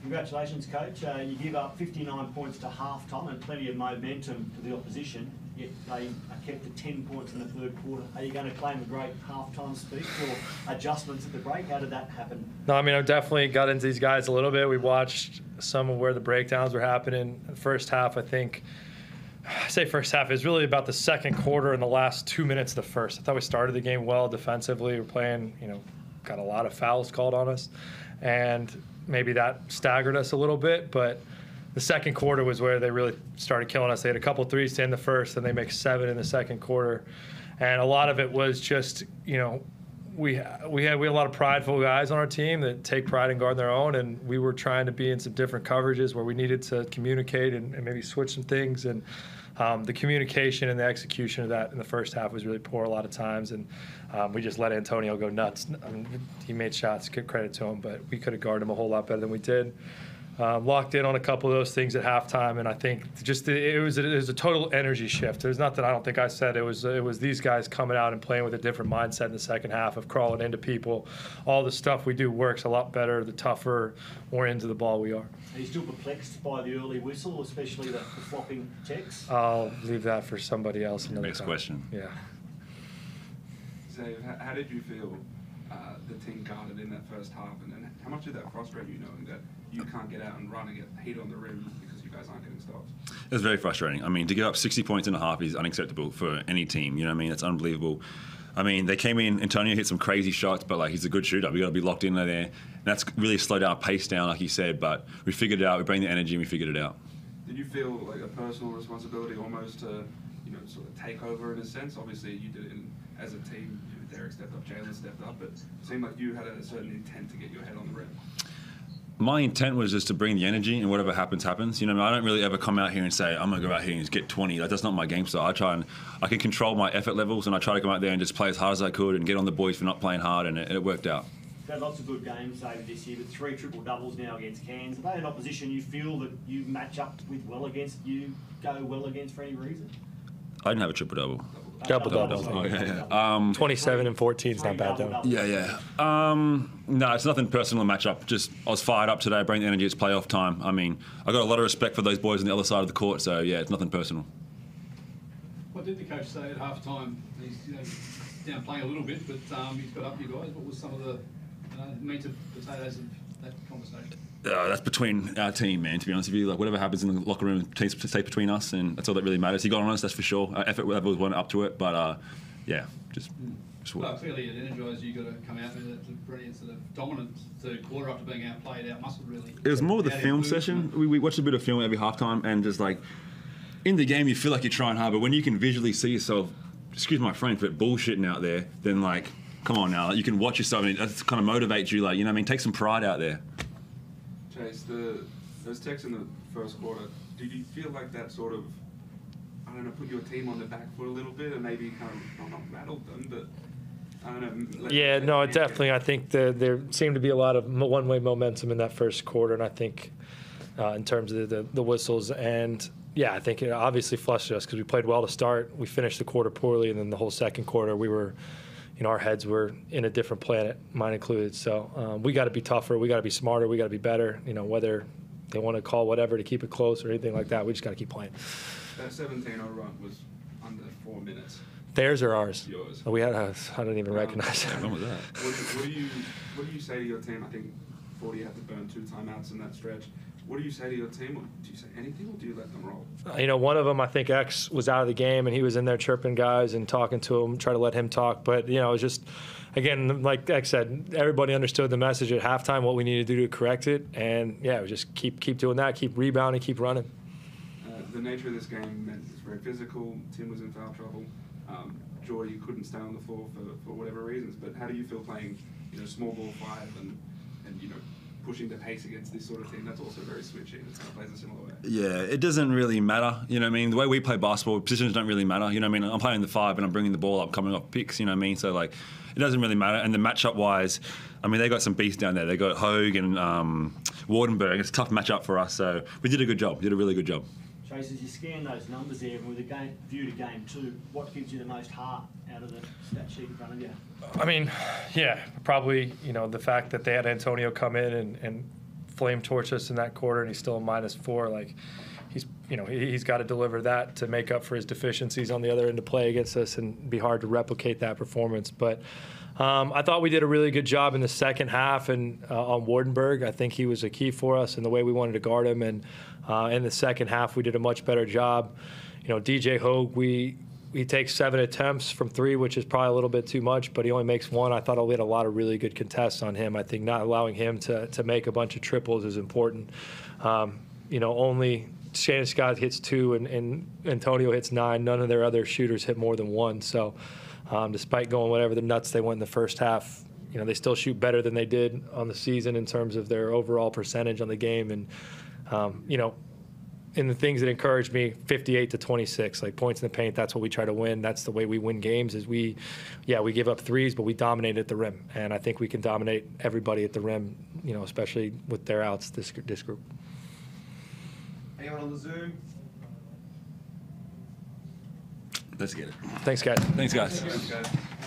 Congratulations, Coach. You give up 59 points to half-time and plenty of momentum to the opposition, yet they are kept to 10 points in the third quarter. Are you going to claim a great half-time speech or adjustments at the break? How did that happen? No, I mean, I've definitely got into these guys a little bit. We watched some of where the breakdowns were happening. The first half, I say first half, is really about the second quarter and the last 2 minutes of the first. I thought we started the game well defensively. We're playing, got a lot of fouls called on us, and maybe that staggered us a little bit, but the second quarter was where they really started killing us. They had a couple threes to end the first, and they make 7 in the second quarter. And a lot of it was just, we had a lot of prideful guys on our team that take pride in guarding their own, and we were trying to be in some different coverages where we needed to communicate and maybe switch some things. And the communication and the execution of that in the first half was really poor a lot of times, and we just let Antonio go nuts. I mean, he made shots, good credit to him, but we could have guarded him a whole lot better than we did. Locked in on a couple of those things at halftime, and I think just it was a total energy shift. There's nothing I don't think I said. It was these guys coming out and playing with a different mindset in the second half of crawling into people. All the stuff we do works a lot better, the tougher, more into the ball we are. Are you still perplexed by the early whistle, especially the flopping checks? I'll leave that for somebody else another Next time. question. Yeah. So how did you feel the team guarded in that first half, and then how much did that frustrate you, knowing that you can't get out and run and get heat on the rim because you guys aren't getting stops? It was very frustrating. I mean, to give up 60 points in a half is unacceptable for any team. You know what I mean? It's unbelievable. I mean, they came in, Antonio hit some crazy shots, but he's a good shooter. We got to be locked in there. And that's really slowed our pace down, like you said, but we figured it out. We bring the energy and we figured it out. Did you feel like a personal responsibility almost to, sort of take over in a sense? Obviously, you did it as a team. Derek stepped up, Jalen stepped up, but it seemed like you had a certain intent to get your head on the rim. My intent was just to bring the energy, and whatever happens, happens. I don't really ever come out here and say, I'm going to go out here and get 20. That's not my game style. I can control my effort levels, and I try to come out there and just play as hard as I could and get on the boys for not playing hard, and it worked out. You've had lots of good games, David, this year, but 3 triple-doubles now against Cairns. Are they an opposition you feel that you match up with well against, you go well against for any reason? I didn't have a triple-double. Double-double. Oh, yeah. 27 and 14 is not bad, though. Yeah. No, it's nothing personal matchup. Just I was fired up today, bring the energy. It's playoff time. I mean, I got a lot of respect for those boys on the other side of the court, so yeah, it's nothing personal. What did the coach say at halftime? He's down playing a little bit, but he's got up you guys. What was some of the meat and potatoes of that conversation? That's between our team, man, to be honest with you. Whatever happens in the locker room stays between us, and that's all that really matters. He got on us, that's for sure. Our effort levels weren't up to it, but yeah, just well, clearly it energised you. Got to come out with a brilliant sort of dominant third quarter after being outplayed, outmuscled, really. It was more of the film session. We watched a bit of film every halftime, and just in the game you feel like you're trying hard, but when you can visually see yourself, excuse my French, but bullshitting out there, then come on now, you can watch yourself, and that kind of motivates you, take some pride out there. Chase, those texts in the first quarter, did you feel like that sort of, put your team on the back foot a little bit and maybe kind of, not rattled them, but I don't know. Yeah, no, definitely. I think there seemed to be a lot of one-way momentum in that first quarter, and I think in terms of the whistles, and yeah, I think it obviously flushed us because we played well to start. We finished the quarter poorly, and then the whole second quarter we were, our heads were in a different planet, mine included. So we got to be tougher, we got to be smarter, we got to be better. Whether they want to call whatever to keep it close or anything like that, we just got to keep playing. That 17-0 run was under 4 minutes. Theirs or ours? Yours. We had. I don't even recognize that. When was that? What do you say to your team? I think 40 had to burn 2 timeouts in that stretch. What do you say to your team? Do you say anything, or do you let them roll? One of them, I think X was out of the game, and he was in there chirping guys and talking to them, try to let him talk. But, it was just, again, like X said, everybody understood the message at halftime, what we needed to do to correct it. And, yeah, it was just keep doing that, keep rebounding, keep running. The nature of this game meant it's very physical. Tim was in foul trouble. Jordy couldn't stay on the floor for whatever reasons. But how do you feel playing, small ball 5 and pushing the pace against this sort of team? That's also very switchy. It kind of plays a similar way. Yeah, it doesn't really matter. The way we play basketball, positions don't really matter. I'm playing the 5 and I'm bringing the ball up, coming off picks. So it doesn't really matter. And the matchup wise, they got some beasts down there. They got Hogue and Wardenberg. It's a tough matchup for us. So we did a good job. Did a really good job. Trace, as you scan those numbers there, and with a view to game 2, what gives you the most heart out of the stat sheet in front of you? Yeah, probably, the fact that they had Antonio come in and flame torched us in that quarter, and he's still a -4. Like, he's got to deliver that to make up for his deficiencies on the other end of play against us, and be hard to replicate that performance. But I thought we did a really good job in the second half and on Wardenberg. I think he was a key for us in the way we wanted to guard him. And in the second half, we did a much better job. DJ Hogue, he takes 7 attempts from 3, which is probably a little bit too much, but he only makes 1. I thought we had a lot of really good contests on him. I think not allowing him to make a bunch of triples is important. Only Shannon Scott hits 2 and Antonio hits 9. None of their other shooters hit more than 1. So despite going whatever the nuts they went in the first half, they still shoot better than they did on the season in terms of their overall percentage on the game. And, and the things that encouraged me, 58-26, like points in the paint, that's what we try to win. That's the way we win games is we give up threes, but we dominate at the rim. And I think we can dominate everybody at the rim, especially with their outs, this group. Anyone on the Zoom? Let's get it. Thanks, guys. Thanks, guys. Thanks, guys.